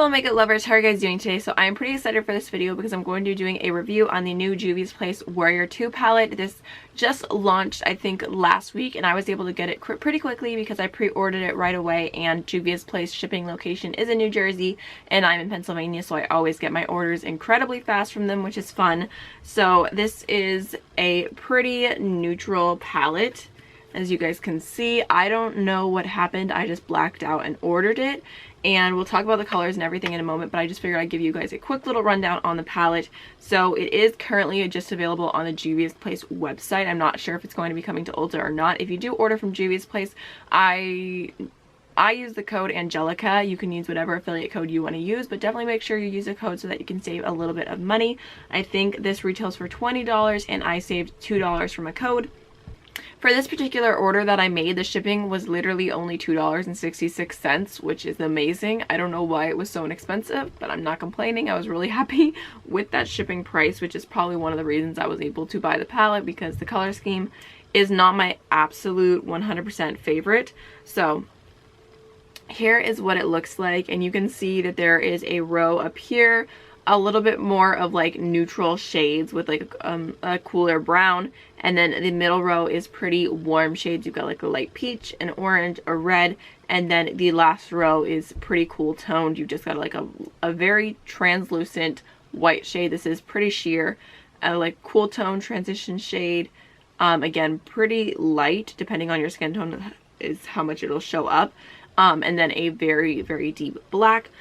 Fellow makeup lovers, how are you guys doing today? So I'm pretty excited for this video because I'm going to be doing a review on the new Juvia's Place Warrior 2 palette. This just launched, I think, last week, and I was able to get it pretty quickly because I pre-ordered it right away, and Juvia's Place shipping location is in New Jersey and I'm in Pennsylvania, so I always get my orders incredibly fast from them, which is fun. So this is a pretty neutral palette. As you guys can see, I don't know what happened. I just blacked out and ordered it. And we'll talk about the colors and everything in a moment, but I just figured I'd give you guys a quick little rundown on the palette. So it is currently just available on the Juvia's Place website. I'm not sure if it's going to be coming to Ulta or not. If you do order from Juvia's Place, I use the code Angelica. You can use whatever affiliate code you want to use, but definitely make sure you use a code so that you can save a little bit of money. I think this retails for $20 and I saved $2 from a code. For this particular order that I made, the shipping was literally only $2.66, which is amazing. I don't know why it was so inexpensive, but I'm not complaining. I was really happy with that shipping price, which is probably one of the reasons I was able to buy the palette, because the color scheme is not my absolute 100% favorite. So here is what it looks like, and you can see that there is a row up here, a little bit more of like neutral shades with like a cooler brown, and then the middle row is pretty warm shades. You've got like a light peach, an orange, a red, and then the last row is pretty cool toned. You've just got like a very translucent white shade. This is pretty sheer, like cool tone transition shade. Again, pretty light depending on your skin tone is how much it'll show up, and then a very, very deep black.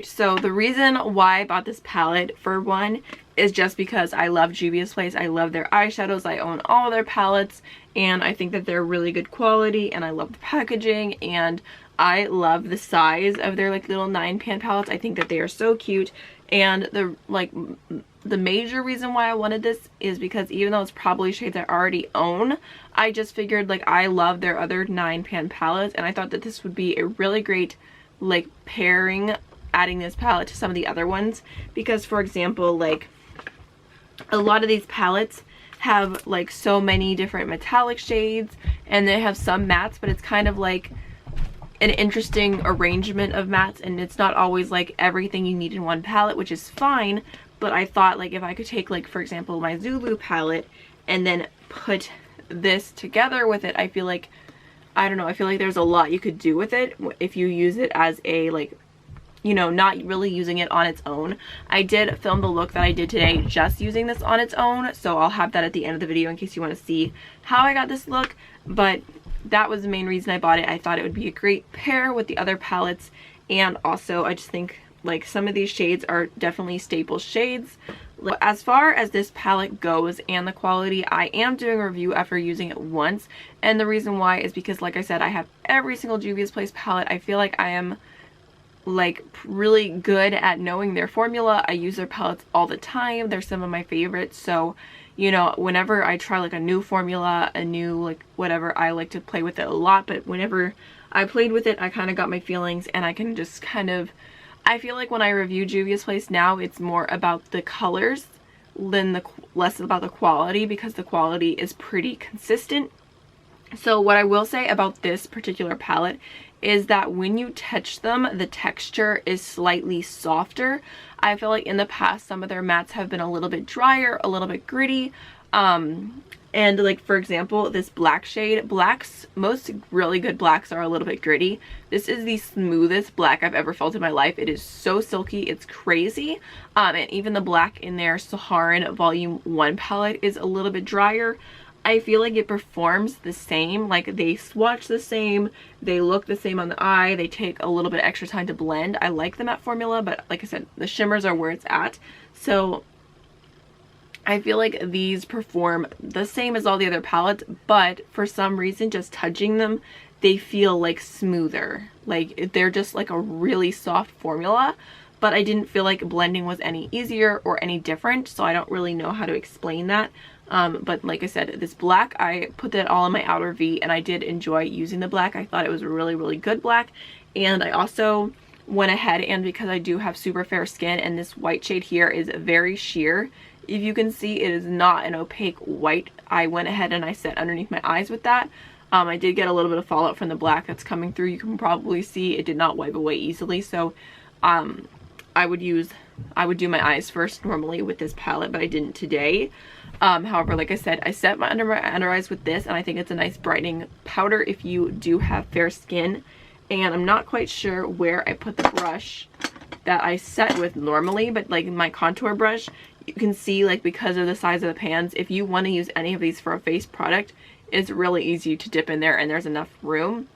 So the reason why I bought this palette, for one, is just because I love Juvia's Place. I love their eyeshadows. I own all their palettes, and I think that they're really good quality, and I love the packaging, and I love the size of their like little 9-pan palettes. I think that they are so cute, and the major reason why I wanted this is because even though it's probably shades I already own, I just figured like I love their other 9-pan palettes, and I thought that this would be a really great like pairing, adding this palette to some of the other ones, because for example, like a lot of these palettes have like so many different metallic shades, and they have some mattes, but it's kind of like an interesting arrangement of mattes, and it's not always like everything you need in one palette, which is fine. But I thought like if I could take like, for example, my Zulu palette and then put this together with it, I feel like, I don't know, I feel like there's a lot you could do with it if you use it as a like, you know, not really using it on its own. I did film the look that I did today just using this on its own, so I'll have that at the end of the video in case you want to see how I got this look. But that was the main reason I bought it. I thought it would be a great pair with the other palettes, and also I just think like some of these shades are definitely staple shades. As far as this palette goes and the quality, I am doing a review after using it once, and the reason why is because, like I said, I have every single Juvia's Place palette. I feel like I am like really good at knowing their formula. I use their palettes all the time. They're some of my favorites. So, you know, whenever I try like a new formula, a new like whatever, I like to play with it a lot. But whenever I played with it, I kind of got my feelings, and I can just kind of, I feel like when I review Juvia's Place now, it's more about the colors than less about the quality, because the quality is pretty consistent. So what I will say about this particular palette is that when you touch them, the texture is slightly softer. I feel like in the past, some of their mattes have been a little bit drier, a little bit gritty. And like, for example, this black shade, most really good blacks are a little bit gritty. This is the smoothest black I've ever felt in my life. It is so silky, it's crazy. And even the black in their Sahara Volume 1 palette is a little bit drier. I feel like it performs the same, like they swatch the same, they look the same on the eye, they take a little bit extra time to blend. I like the matte formula, but like I said, the shimmers are where it's at. So I feel like these perform the same as all the other palettes, but for some reason, just touching them, they feel like smoother. Like they're just like a really soft formula, but I didn't feel like blending was any easier or any different, so I don't really know how to explain that. But like I said, this black, I put that all in my outer V, and I did enjoy using the black. I thought it was a really, really good black. And I also went ahead and because I do have super fair skin and this white shade here is very sheer, if you can see, it is not an opaque white. I went ahead and I set underneath my eyes with that. I did get a little bit of fallout from the black that's coming through. You can probably see it did not wipe away easily, so I would do my eyes first normally with this palette, but I didn't today. However, like I said, I set my under eyes with this, and I think it's a nice brightening powder if you do have fair skin. And I'm not quite sure where I put the brush that I set with normally, but like my contour brush, you can see, like, because of the size of the pans, if you want to use any of these for a face product, it's really easy to dip in there and there's enough room.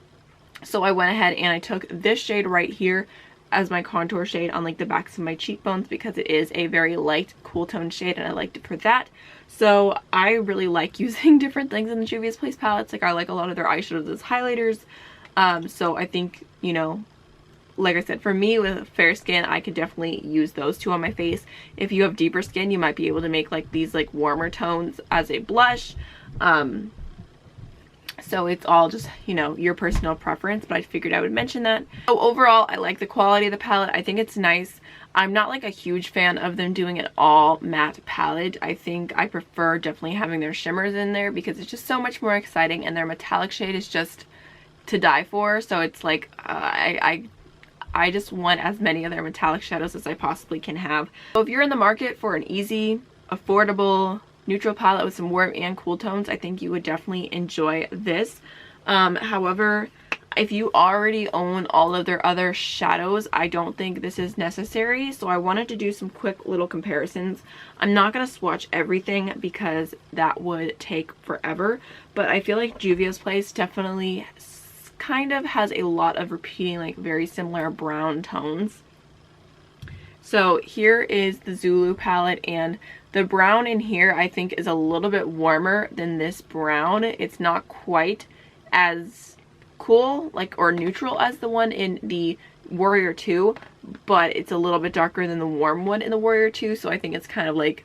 So I went ahead and I took this shade right here as my contour shade on like the backs of my cheekbones because it is a very light cool tone shade and I liked it for that. So I really like using different things in the Juvia's Place palettes. Like, I like a lot of their eyeshadows as highlighters. So I think, you know, like I said, for me with fair skin, I could definitely use those two on my face. If you have deeper skin, you might be able to make like these like warmer tones as a blush. So it's all just, you know, your personal preference, but I figured I would mention that. So overall, I like the quality of the palette. I think it's nice. I'm not like a huge fan of them doing an all matte palette. I think I prefer definitely having their shimmers in there because it's just so much more exciting, and their metallic shade is just to die for. So it's like, I just want as many of their metallic shadows as I possibly can have. So if you're in the market for an easy, affordable, neutral palette with some warm and cool tones, I think you would definitely enjoy this. However, if you already own all of their other shadows, I don't think this is necessary. So I wanted to do some quick little comparisons. I'm not going to swatch everything because that would take forever, but I feel like Juvia's Place definitely kind of has a lot of repeating, like, very similar brown tones. So here is the Zulu palette, and the brown in here I think is a little bit warmer than this brown. It's not quite as cool, like, or neutral as the one in the Warrior 2, but it's a little bit darker than the warm one in the Warrior 2. So I think it's kind of like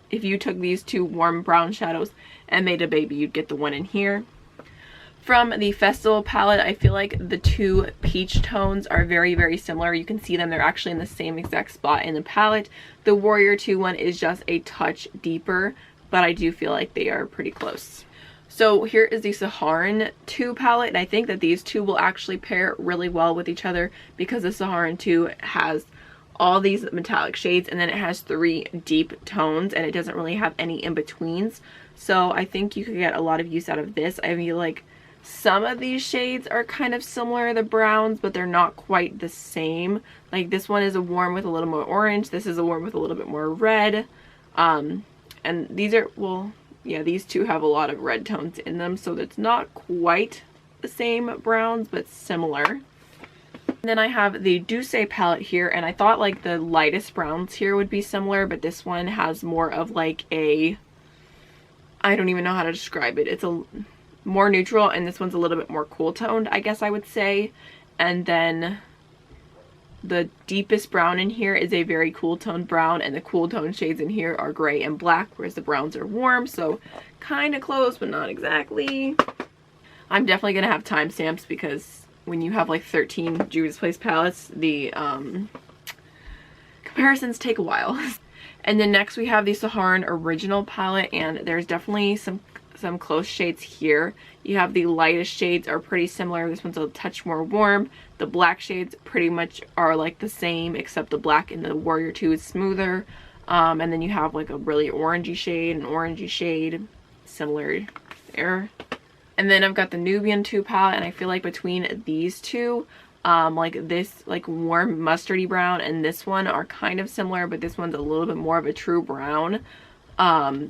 if you took these two warm brown shadows and made a baby, you'd get the one in here. From the Festival palette, I feel like the two peach tones are very, very similar. You can see them. They're actually in the same exact spot in the palette. The Warrior 2 one is just a touch deeper, but I do feel like they are pretty close. So here is the Sahara 2 palette, and I think that these two will actually pair really well with each other because the Sahara 2 has all these metallic shades and then it has 3 deep tones and it doesn't really have any in-betweens. So I think you could get a lot of use out of this. I feel like some of these shades are kind of similar, the browns, but they're not quite the same. Like, this one is a warm with a little more orange. This is a warm with a little bit more red. And these are, well, yeah, these two have a lot of red tones in them, so it's not quite the same browns, but similar. And then I have the Douce palette here, and I thought like the lightest browns here would be similar, but this one has more of like a, I don't even know how to describe it. It's a more neutral, and this one's a little bit more cool toned, I guess I would say. And then the deepest brown in here is a very cool toned brown, and the cool tone shades in here are gray and black, whereas the browns are warm, so kind of close but not exactly. I'm definitely gonna have timestamps because when you have like 13 Juvia's Place palettes, the comparisons take a while. And then next we have the Sahara Original palette, and there's definitely some close shades here. You have the lightest shades are pretty similar. This one's a touch more warm. The black shades pretty much are like the same, except the black in the Warrior 2 is smoother. And then you have like a really orangey shade, an orangey shade, similar there. And then I've got the Nubian 2 palette, and I feel like between these two, like this like warm mustardy brown and this one are kind of similar, but this one's a little bit more of a true brown.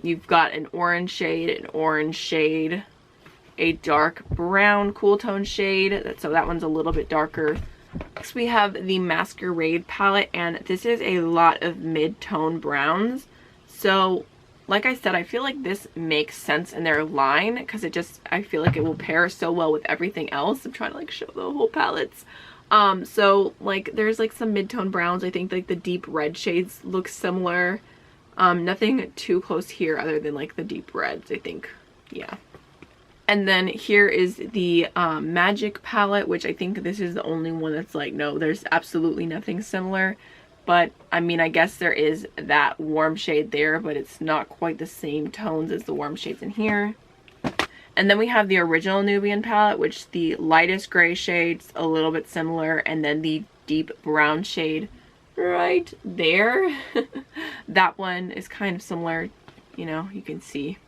You've got an orange shade, a dark brown cool tone shade, so that one's a little bit darker. Next we have the Masquerade palette, and this is a lot of mid-tone browns. So like I said, I feel like this makes sense in their line because it just, I feel like it will pair so well with everything else. I'm trying to like show the whole palettes. So like there's like some mid-tone browns. I think like the deep red shades look similar. Nothing too close here other than like the deep reds, I think. Yeah. And then here is the Magic palette, which I think this is the only one that's like, no, there's absolutely nothing similar. But I mean, I guess there is that warm shade there, but it's not quite the same tones as the warm shades in here. And then we have the original Nubian palette, which the lightest gray shade's a little bit similar, and then the deep brown shade right there. That one is kind of similar, you know, you can see.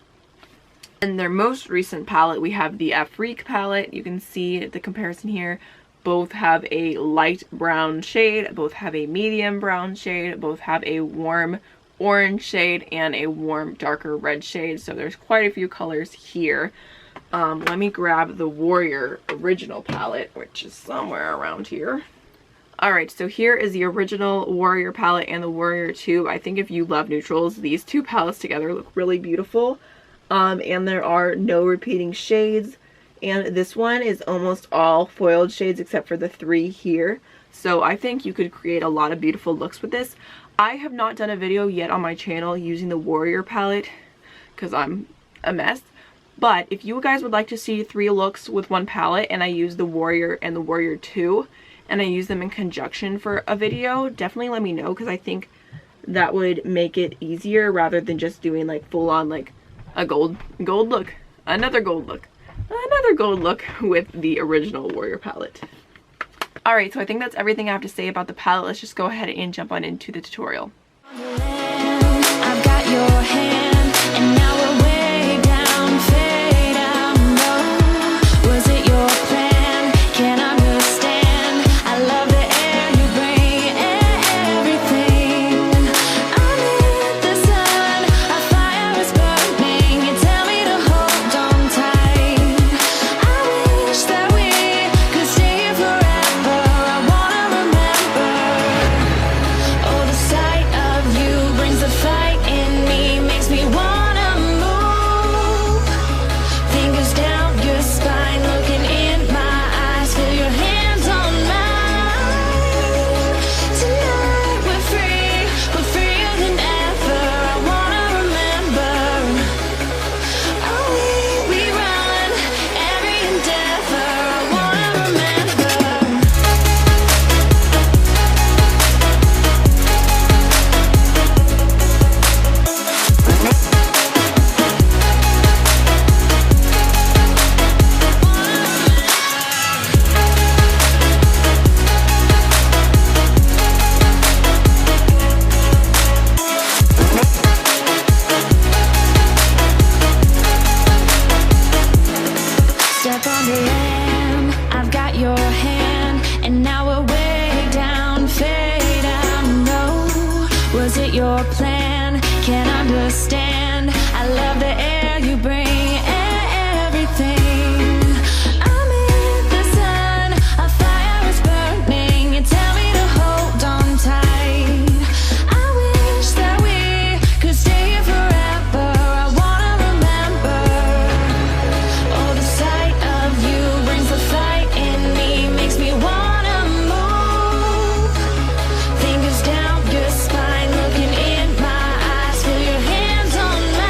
In their most recent palette, we have the Ivory palette. You can see the comparison here. Both have a light brown shade, both have a medium brown shade, both have a warm orange shade and a warm darker red shade. So there's quite a few colors here. Let me grab the Warrior original palette, which is somewhere around here. Alright, so here is the original Warrior palette and the Warrior tube. I think if you love neutrals, these two palettes together look really beautiful. And there are no repeating shades. And this one is almost all foiled shades except for the 3 here. So I think you could create a lot of beautiful looks with this. I have not done a video yet on my channel using the Warrior palette because I'm a mess. But if you guys would like to see 3 looks with one palette and I use the Warrior and the Warrior 2 and I use them in conjunction for a video, definitely let me know, because I think that would make it easier rather than just doing like full on like a gold look, another gold look, another gold look with the original Warrior palette. Alright, so I think that's everything I have to say about the palette. Let's just go ahead and jump on into the tutorial. I've got your hand, and now we're way down, fade out low. Was it your plan? Can't understand. I love the air you bring, everything. Under the sun, a fire is burning. You tell me to hold on tight. I wish that we could stay here forever. I wanna remember. Oh, the sight of you brings the fight in me, makes me wanna move. Fingers down your spine, looking in my eyes, feel your hands on mine. Tonight we're freer than ever. I wanna remember. Oh, we run every endeavor. I wanna remember. Step on the land, I've got your hand, and now we're way down, fade out, no. Was it your plan? Can't understand. I love the air you bring, everything. I'm in the sun, a fire is burning. You tell me to hold on tight. I wish that we could stay here forever. I wanna remember. Oh, the sight of you brings the fight in me, makes me wanna move. Fingers down your spine, looking in my eyes, feel your hands on mine.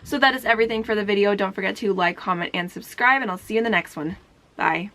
So that is everything for the video. Don't forget to like, comment, and subscribe, and I'll see you in the next one. Bye.